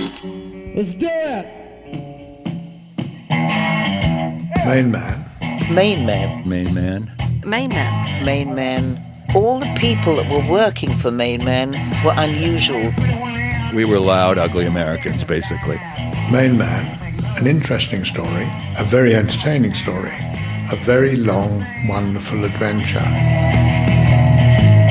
Let's do it! MainMan. MainMan. MainMan. MainMan. MainMan. All the people that were working for MainMan were unusual. We were loud, ugly Americans, basically. MainMan. An interesting story, a very entertaining story, a very long, wonderful adventure.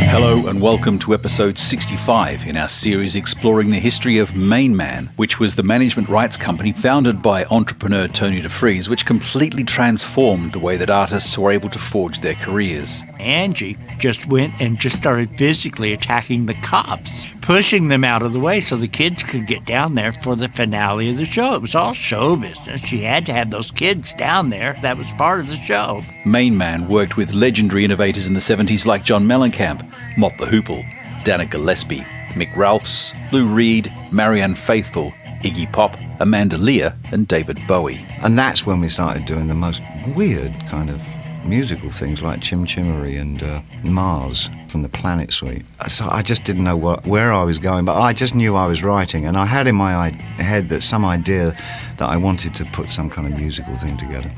Hello and welcome to episode 65 in our series exploring the history of MainMan, which was the management rights company founded by entrepreneur Tony DeFries, which completely transformed the way that artists were able to forge their careers. Angie just went and just started physically attacking the cops, pushing them out of the way so the kids could get down there for the finale of the show. It was all show business. She had to have those kids down there. That was part of the show. MainMan worked with legendary innovators in the 70s like John Mellencamp, Mott the Hoople, Dana Gillespie, Mick Ralphs, Lou Reed, Marianne Faithfull, Iggy Pop, Amanda Lear, and David Bowie. And that's when we started doing the most weird kind of musical things like Chim Chimery and Mars from the Planet Suite. So I just didn't know where I was going, but I just knew I was writing, and I had in my head that some idea that I wanted to put some kind of musical thing together.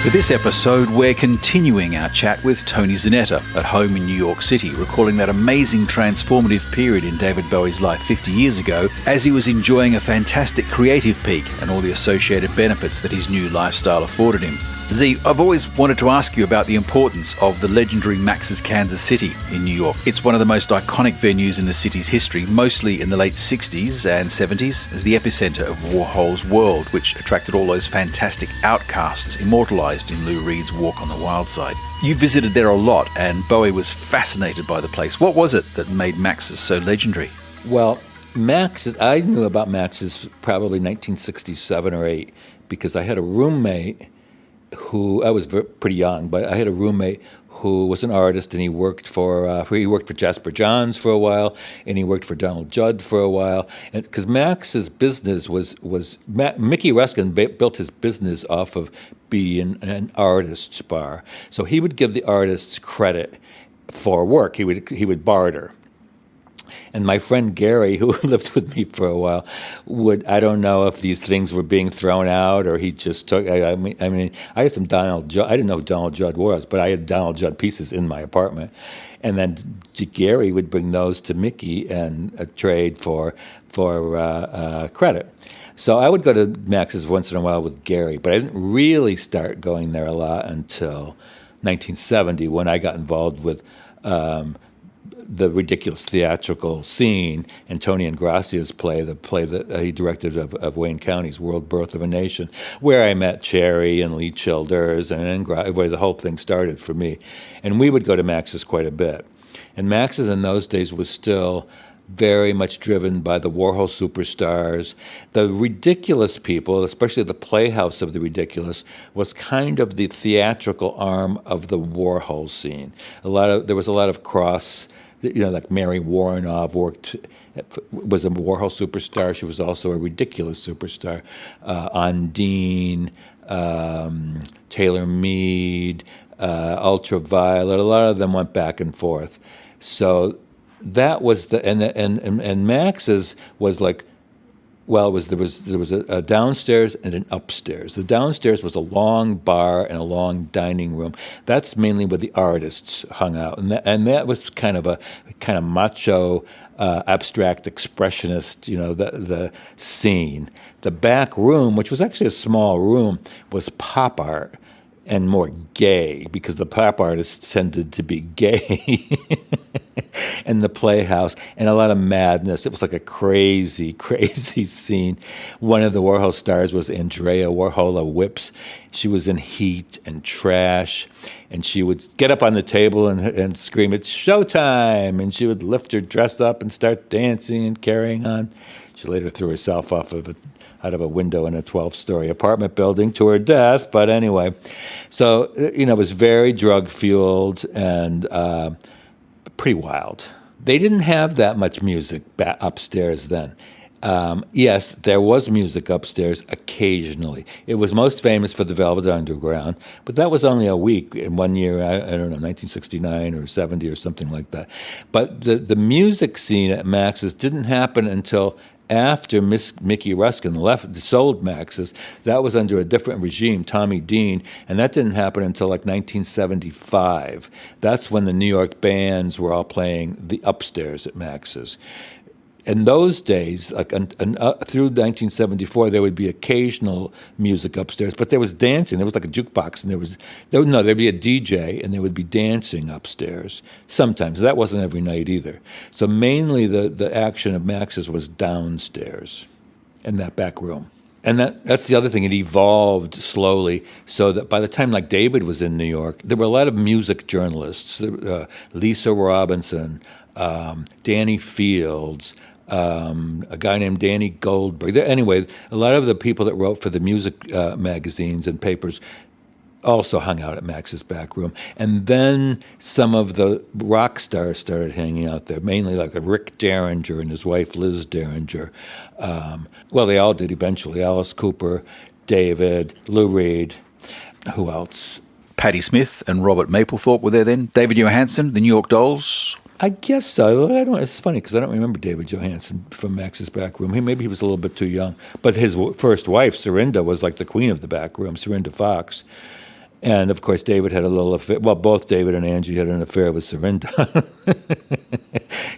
For this episode, we're continuing our chat with Tony Zanetta at home in New York City, recalling that amazing transformative period in David Bowie's life 50 years ago as he was enjoying a fantastic creative peak and all the associated benefits that his new lifestyle afforded him. Z, I've always wanted to ask you about the importance of the legendary Max's Kansas City in New York. It's one of the most iconic venues in the city's history, mostly in the late 60s and 70s, as the epicenter of Warhol's world, which attracted all those fantastic outcasts immortalized in Lou Reed's Walk on the Wild Side. You visited there a lot, and Bowie was fascinated by the place. What was it that made Max's so legendary? Well, I knew about Max's probably 1967 or 8, because I had a roommate who, I was pretty young, but I had a roommate who was an artist, and he worked for Jasper Johns for a while, and he worked for Donald Judd for a while, and because Max's business was Mickey Ruskin built his business off of being an artist's bar, so he would give the artists credit for work. He would barter. And my friend Gary, who lived with me for a while, I don't know if these things were being thrown out or he just took, I mean, I had some Donald Judd, I didn't know who Donald Judd was, but I had Donald Judd pieces in my apartment. And then Gary would bring those to Mickey and trade for credit. So I would go to Max's once in a while with Gary, but I didn't really start going there a lot until 1970 when I got involved with the ridiculous theatrical scene, and Tony Ingracia's play that he directed of Wayne County's World Birth of a Nation, where I met Cherry and Lee Childers, and where the whole thing started for me. And we would go to Max's quite a bit. And Max's in those days was still very much driven by the Warhol superstars. The ridiculous people, especially the Playhouse of the Ridiculous, was kind of the theatrical arm of the Warhol scene. There was a lot of cross. Like Mary Warrenoff was a Warhol superstar. She was also a ridiculous superstar. Undine, Taylor Mead, Ultraviolet. A lot of them went back and forth. So that was and Max's was like, well, there was a downstairs and an upstairs. The downstairs was a long bar and a long dining room. That's mainly where the artists hung out, and that was kind of macho, abstract expressionist, the scene. The back room, which was actually a small room, was pop art and more gay, because the pop artists tended to be gay. And the Playhouse, and a lot of madness. It was like a crazy, crazy scene. One of the Warhol stars was Andrea Warhola Whips. She was in Heat and Trash, and she would get up on the table and scream, "It's showtime!" And she would lift her dress up and start dancing and carrying on. She later threw herself out of a window in a 12-story apartment building to her death. But anyway, so, it was very drug-fueled and pretty wild. They didn't have that much music upstairs then. Yes, there was music upstairs occasionally. It was most famous for the Velvet Underground, but that was only a week in one year, I don't know, 1969 or 70 or something like that. But the music scene at Max's didn't happen until after Mickey Ruskin sold Max's. That was under a different regime, Tommy Dean, and that didn't happen until like 1975. That's when the New York bands were all playing the upstairs at Max's. In those days, like through 1974, there would be occasional music upstairs, but there was dancing. There was like a jukebox, and there'd be a DJ, and there would be dancing upstairs. Sometimes that wasn't every night either. So mainly the action of Max's was downstairs, in that back room. And that's the other thing. It evolved slowly, so that by the time like David was in New York, there were a lot of music journalists: Lisa Robinson, Danny Fields. A guy named Danny Goldberg. Anyway, a lot of the people that wrote for the music magazines and papers also hung out at Max's back room. And then some of the rock stars started hanging out there, mainly like Rick Derringer and his wife Liz Derringer. Well, they all did eventually. Alice Cooper, David, Lou Reed. Who else? Patti Smith and Robert Mapplethorpe were there then. David Johansen, the New York Dolls. I guess so. It's funny because I don't remember David Johansen from Max's back room. Maybe he was a little bit too young. But his first wife, Serinda, was like the queen of the back room, Serinda Fox. And, of course, David had a little affair. Well, both David and Angie had an affair with Serinda.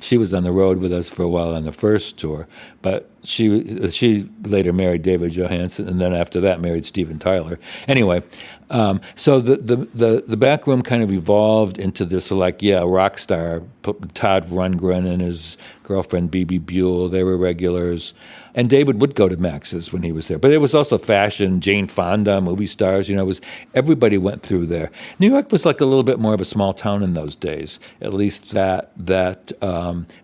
She was on the road with us for a while on the first tour. But she later married David Johansen, and then after that married Steven Tyler. Anyway, so the back room kind of evolved into this, rock star. Todd Rundgren and his girlfriend Bebe Buell, they were regulars. And David would go to Max's when he was there. But it was also fashion, Jane Fonda, movie stars, everybody went through there. New York was like a little bit more of a small town in those days, at least that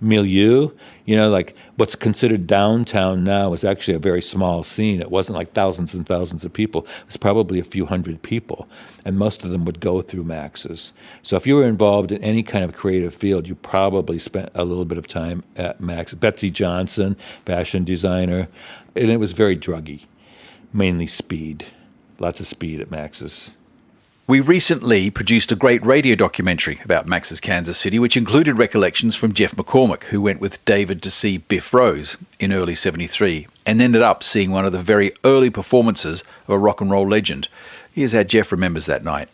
milieu. Like what's considered downtown now is actually a very small scene. It wasn't like thousands and thousands of people. It was probably a few hundred people, and most of them would go through Max's. So if you were involved in any kind of creative field, you probably spent a little bit of time at Max. Betsy Johnson, fashion designer, and it was very druggy, mainly speed. Lots of speed at Max's. We recently produced a great radio documentary about Max's Kansas City, which included recollections from Jeff McCormick, who went with David to see Biff Rose in early '73 and ended up seeing one of the very early performances of a rock and roll legend. Here's how Jeff remembers that night.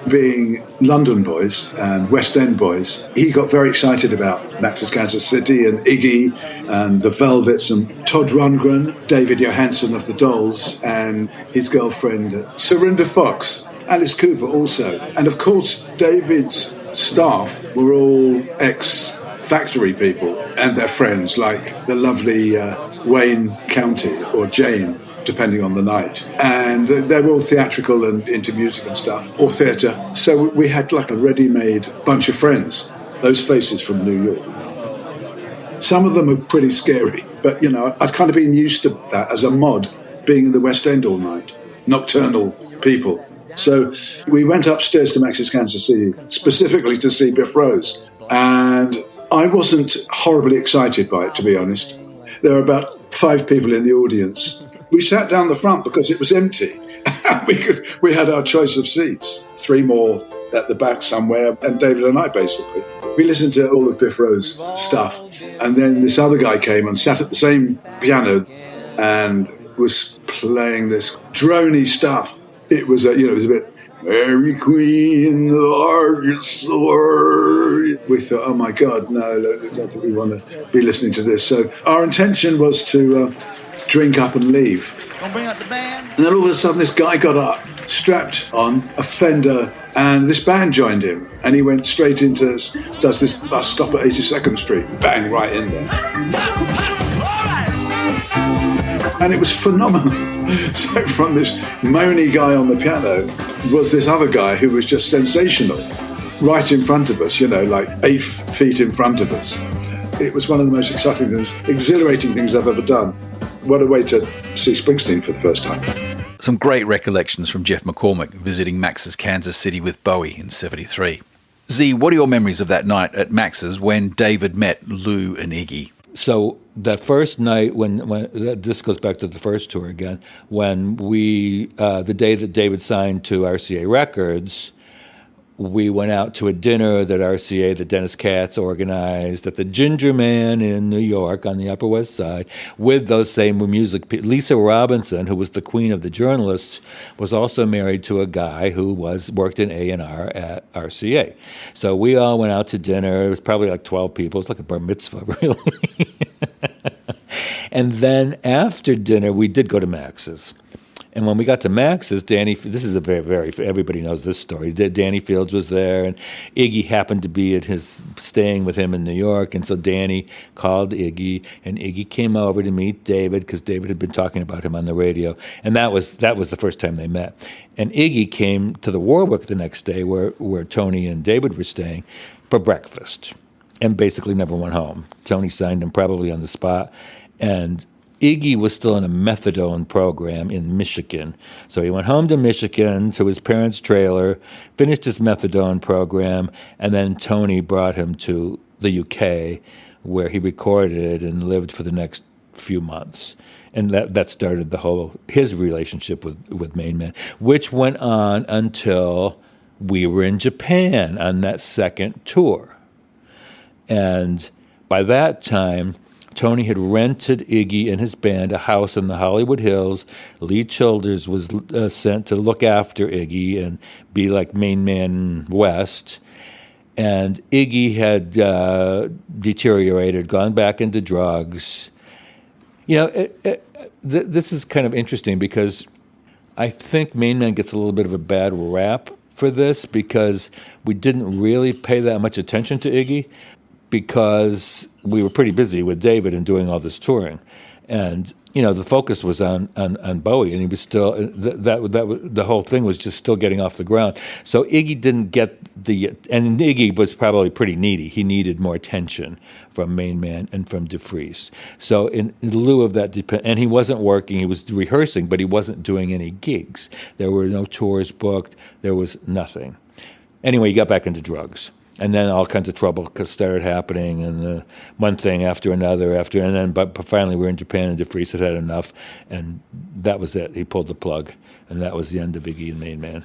Being London boys and West End boys, he got very excited about Max's Kansas City and Iggy and the Velvets and Todd Rundgren, David Johansen of the Dolls, and his girlfriend Serinda Fox, Alice Cooper also. And of course, David's staff were all ex-factory people and their friends, like the lovely Wayne County or Jane, depending on the night. And they were all theatrical and into music and stuff, or theatre. So we had like a ready-made bunch of friends, those faces from New York. Some of them are pretty scary, but, I'd kind of been used to that as a mod, being in the West End all night, nocturnal people. So we went upstairs to Max's Kansas City, specifically to see Biff Rose. And I wasn't horribly excited by it, to be honest. There were about 5 people in the audience. We sat down the front because it was empty. We had our choice of seats. 3 more at the back somewhere, and David and I, basically. We listened to all of Biff Rose stuff, and then this other guy came and sat at the same piano and was playing this drony stuff. It was a bit, Mary Queen of Arkansas. We thought, oh my God, no, I don't think we want to be listening to this. So our intention was to drink up and leave. Bring up the band. And then all of a sudden this guy got up, strapped on a Fender, and this band joined him. And he went straight into does this bus stop at 82nd Street, bang, right in there. And it was phenomenal. So from this moany guy on the piano was this other guy who was just sensational, right in front of us, like 8 feet in front of us. It was one of the most exciting things, exhilarating things I've ever done. What a way to see Springsteen for the first time. Some great recollections from Jeff McCormick visiting Max's Kansas City with Bowie in '73. Z, what are your memories of that night at Max's when David met Lou and Iggy? So the first night when this goes back to the first tour again, when the day that David signed to RCA Records, we went out to a dinner that RCA, that Dennis Katz organized at the Ginger Man in New York on the Upper West Side with those same music people. Lisa Robinson, who was the queen of the journalists, was also married to a guy who worked in A&R at RCA. So we all went out to dinner. It was probably like 12 people. It was like a bar mitzvah, really. And then after dinner, we did go to Max's. And when we got to Max's, this is a very, everybody knows this story. Danny Fields was there, and Iggy happened to be staying with him in New York. And so Danny called Iggy, and Iggy came over to meet David because David had been talking about him on the radio. And that was the first time they met. And Iggy came to the Warwick the next day where Tony and David were staying for breakfast and basically never went home. Tony signed him probably on the spot. And Iggy was still in a methadone program in Michigan. So he went home to Michigan, to his parents' trailer, finished his methadone program, and then Tony brought him to the UK, where he recorded and lived for the next few months. And that started his relationship with MainMan, which went on until we were in Japan on that second tour. And by that time, Tony had rented Iggy and his band a house in the Hollywood Hills. Lee Childers was sent to look after Iggy and be like MainMan West. And Iggy had deteriorated, gone back into drugs. This is kind of interesting because I think MainMan gets a little bit of a bad rap for this because we didn't really pay that much attention to Iggy, because we were pretty busy with David and doing all this touring, and the focus was on Bowie, and he was still the whole thing was just still getting off the ground. So Iggy didn't get and Iggy was probably pretty needy. He needed more attention from MainMan and from DeFries. So in lieu of that, and he wasn't working. He was rehearsing, but he wasn't doing any gigs. There were no tours booked. There was nothing. Anyway, he got back into drugs. And then all kinds of trouble started happening, and one thing after another, but finally we were in Japan, and DeFries had had enough, and that was it. He pulled the plug, and that was the end of Iggy and MainMan.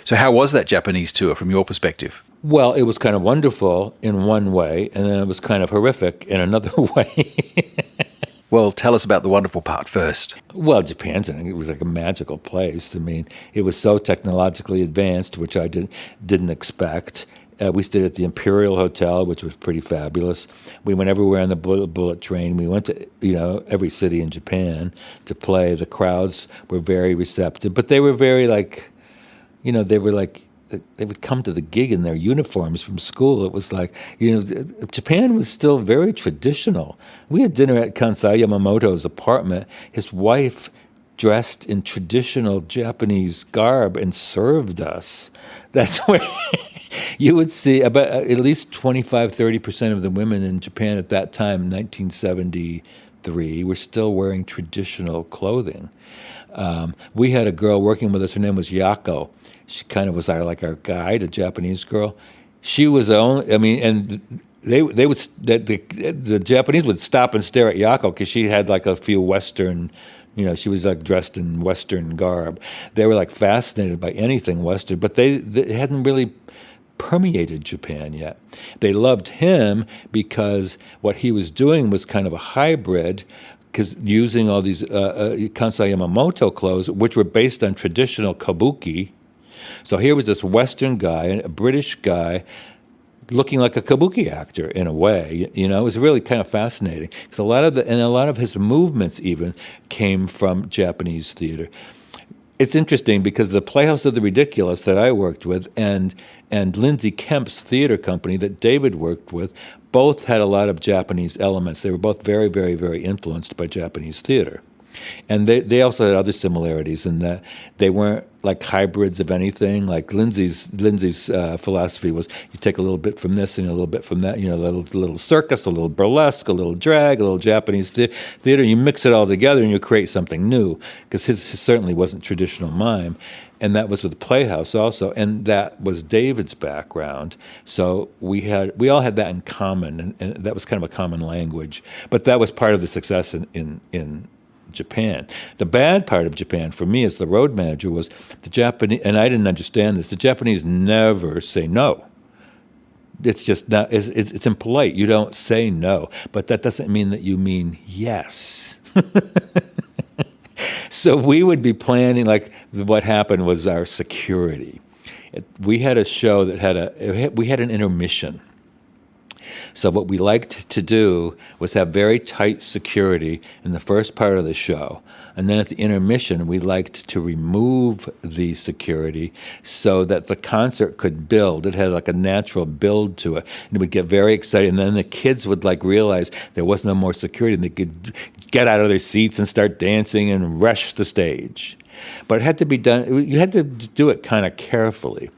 So how was that Japanese tour from your perspective? Well, it was kind of wonderful in one way, and then it was kind of horrific in another way. Well, tell us about the wonderful part first. Well, it was like a magical place. I mean, it was so technologically advanced, which I didn't expect. We stayed at the Imperial Hotel, which was pretty fabulous. We went everywhere on the bullet train. We went to every city in Japan to play. The crowds were very receptive, but they were very they would come to the gig in their uniforms from school. It was like, Japan was still very traditional. We had dinner at Kansai Yamamoto's apartment. His wife dressed in traditional Japanese garb and served us. That's where you would see about at least 25-30% of the women in Japan at that time, 1973, were still wearing traditional clothing. We had a girl working with us. Her name was Yako. She kind of was our guide, a Japanese girl. She was the only. I mean, and the Japanese would stop and stare at Yako because she had like a few Western. She was like dressed in Western garb. They were like fascinated by anything Western, but they hadn't really permeated Japan yet. They loved him because what he was doing was kind of a hybrid, because using all these Kansai Yamamoto clothes, which were based on traditional kabuki. So here was this Western guy, a British guy, looking like a kabuki actor in a way. It was really kind of fascinating because a lot of his movements even came from Japanese theater. It's interesting because the Playhouse of the Ridiculous that I worked with and Lindsay Kemp's theater company that David worked with both had a lot of Japanese elements. They were both very, very, very influenced by Japanese theater. And they also had other similarities in that they weren't like hybrids of anything. Like Lindsay's philosophy was you take a little bit from this and a little bit from that, a little circus, a little burlesque, a little drag, a little Japanese theater, and you mix it all together and you create something new, because his certainly wasn't traditional mime. And that was with the Playhouse also, and that was David's background. So we all had that in common, and that was kind of a common language. But that was part of the success in Japan. The bad part of Japan for me as the road manager was the Japanese, and I didn't understand this, the Japanese never say no. It's just not, it's impolite. You don't say no, but that doesn't mean that you mean yes. So we would be planning, like what happened was our security. We had a show that we had an intermission. So what we liked to do was have very tight security in the first part of the show. And then at the intermission, we liked to remove the security so that the concert could build. It had like a natural build to it. And it would get very excited. And then the kids would like realize there was no more security and they could get out of their seats and start dancing and rush the stage. But it had to be done, you had to do it kind of carefully.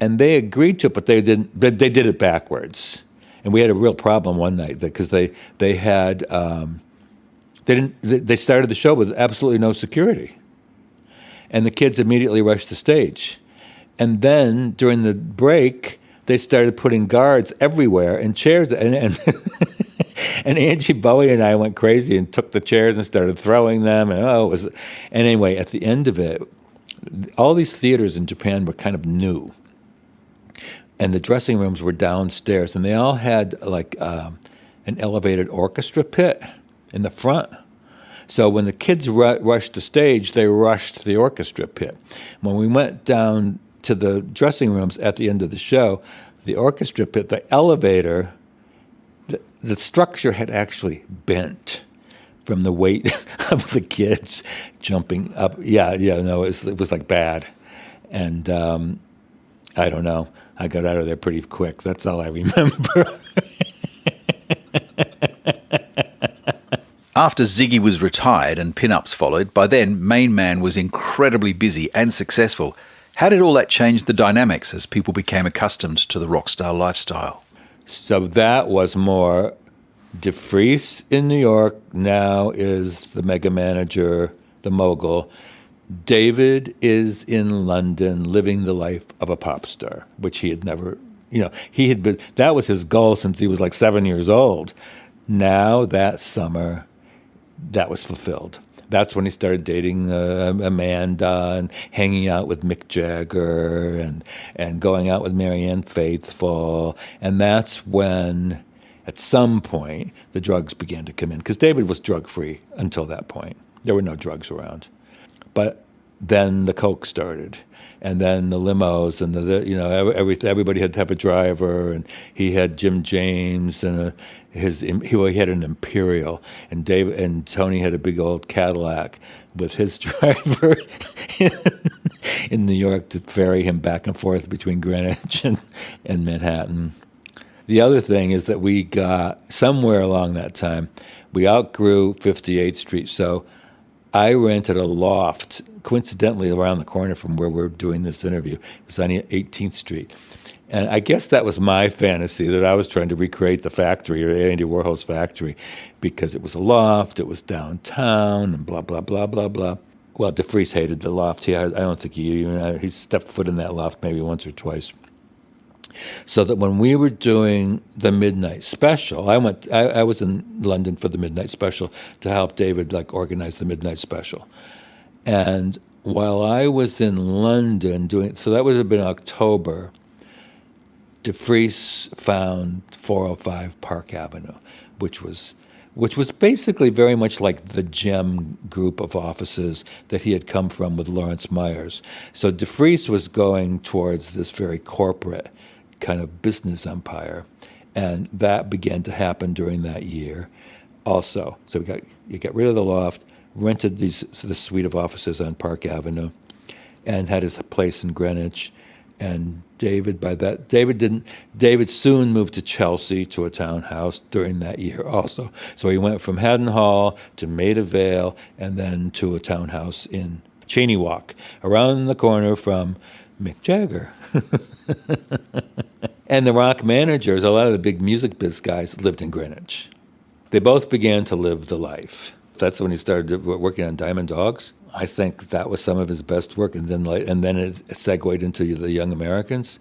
And they agreed to it, but they didn't, they did it backwards. And we had a real problem one night because they started the show with absolutely no security. And the kids immediately rushed the stage. And then during the break, they started putting guards everywhere and chairs. And Angie Bowie and I went crazy and took the chairs and started throwing them. And anyway, at the end of it, all these theaters in Japan were kind of new. And the dressing rooms were downstairs, and they all had like an elevated orchestra pit in the front. So when the kids rushed the stage, they rushed the orchestra pit. When we went down to the dressing rooms at the end of the show, the orchestra pit, the elevator, the structure had actually bent from the weight of the kids jumping up. No, it was like bad. And I don't know. I got out of there pretty quick. That's all I remember. After Ziggy was retired and pin-ups followed, by then MainMan was incredibly busy and successful. How did all that change the dynamics as people became accustomed to the rock star lifestyle? So that was more DeFries in New York, now is the mega manager, the mogul. David is in London living the life of a pop star, which he had never, that was his goal since he was like 7 years old. Now that summer, that was fulfilled. That's when he started dating Amanda and hanging out with Mick Jagger and going out with Marianne Faithfull. And that's when, at some point, the drugs began to come in. Because David was drug-free until that point. There were no drugs around. But then the coke started, and then the limos, and everybody had to have a driver, and he had Jim James, and he had an Imperial, and David and Tony had a big old Cadillac with his driver in New York to ferry him back and forth between Greenwich and Manhattan. The other thing is that we got somewhere along that time, we outgrew 58th Street, so I rented a loft, coincidentally around the corner from where we're doing this interview. It was on 18th Street. And I guess that was my fantasy, that I was trying to recreate the factory, or Andy Warhol's factory, because it was a loft, it was downtown, and blah, blah, blah, blah, blah. Well, DeFries hated the loft. I don't think he stepped foot in that loft maybe once or twice. So that when we were doing the midnight special, I was in London for the midnight special to help David organize the midnight special. And while I was in London so that would have been October, DeFries found 405 Park Avenue, which was basically very much like the Gem group of offices that he had come from with Lawrence Myers. So DeFries was going towards this very corporate kind of business empire, and that began to happen during that year also. So you got rid of the loft, rented this suite of offices on Park Avenue, and had his place in Greenwich. And David soon moved to Chelsea to a townhouse during that year also. So he went from Haddon Hall to Maida Vale and then to a townhouse in Cheney Walk, around the corner from Mick Jagger. And the rock managers, a lot of the big music biz guys, lived in Greenwich. They both began to live the life. That's when he started working on Diamond Dogs. I think that was some of his best work, and then it segued into the Young Americans.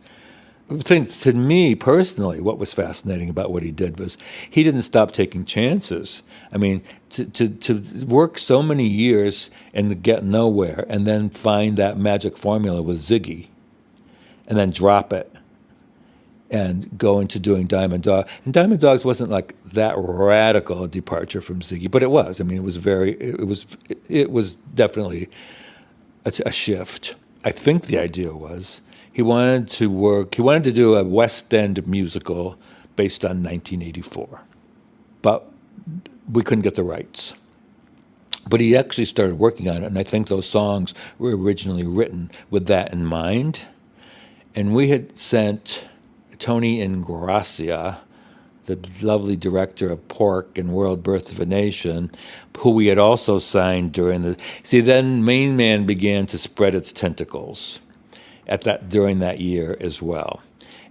I think, to me personally, what was fascinating about what he did was he didn't stop taking chances. I mean, to work so many years and to get nowhere, and then find that magic formula with Ziggy, and then drop it, and go into doing Diamond Dog. And Diamond Dogs wasn't like that radical a departure from Ziggy, but it was. I mean, it was definitely a shift. I think the idea was he wanted to do a West End musical based on 1984, but we couldn't get the rights. But he actually started working on it, and I think those songs were originally written with that in mind. And we had sent Tony Ingrassia, the lovely director of Pork and World Birth of a Nation, who we had also signed during the... See, then MainMan began to spread its tentacles during that year as well.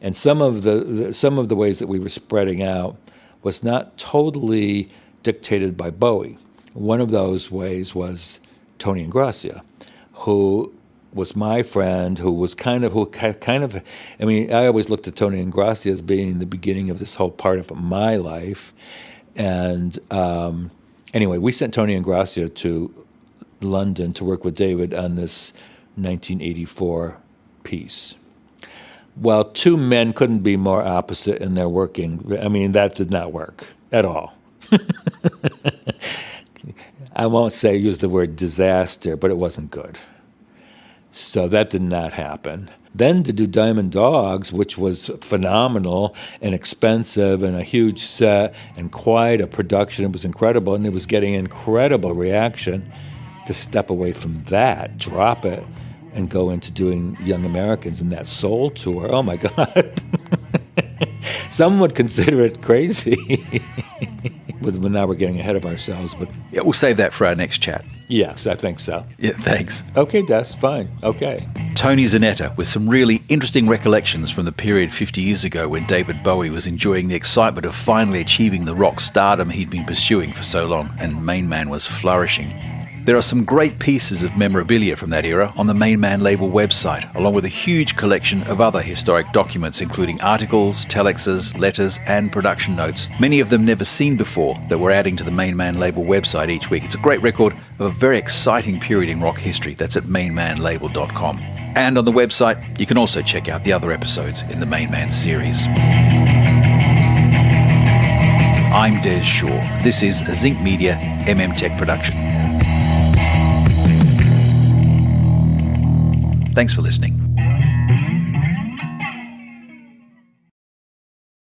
And some of the ways that we were spreading out was not totally dictated by Bowie. One of those ways was Tony Ingrassia, who was my friend, I always looked at Tony Ingrassia as being the beginning of this whole part of my life. And anyway, we sent Tony Ingrassia to London to work with David on this 1984 piece. Well, two men couldn't be more opposite in their working. I mean, that did not work at all. I won't use the word disaster, but it wasn't good. So that did not happen. Then to do Diamond Dogs, which was phenomenal and expensive and a huge set and quite a production, it was incredible, and it was getting incredible reaction. To step away from that, drop it, and go into doing Young Americans and that Soul tour, oh my God. Some would consider it crazy. But now we're getting ahead of ourselves. But Yeah, we'll save that for our next chat. Yes, I think so. Yeah, thanks. Okay, Des, fine. Okay. Tony Zanetta with some really interesting recollections from the period 50 years ago when David Bowie was enjoying the excitement of finally achieving the rock stardom he'd been pursuing for so long, and MainMan was flourishing. There are some great pieces of memorabilia from that era on the MainMan label website, along with a huge collection of other historic documents, including articles, telexes, letters, and production notes, many of them never seen before, that we're adding to the MainMan label website each week. It's a great record of a very exciting period in rock history. That's at mainmanlabel.com. And on the website, you can also check out the other episodes in the MainMan series. I'm Des Shaw. This is a Zinc Media MM Tech production. Thanks for listening.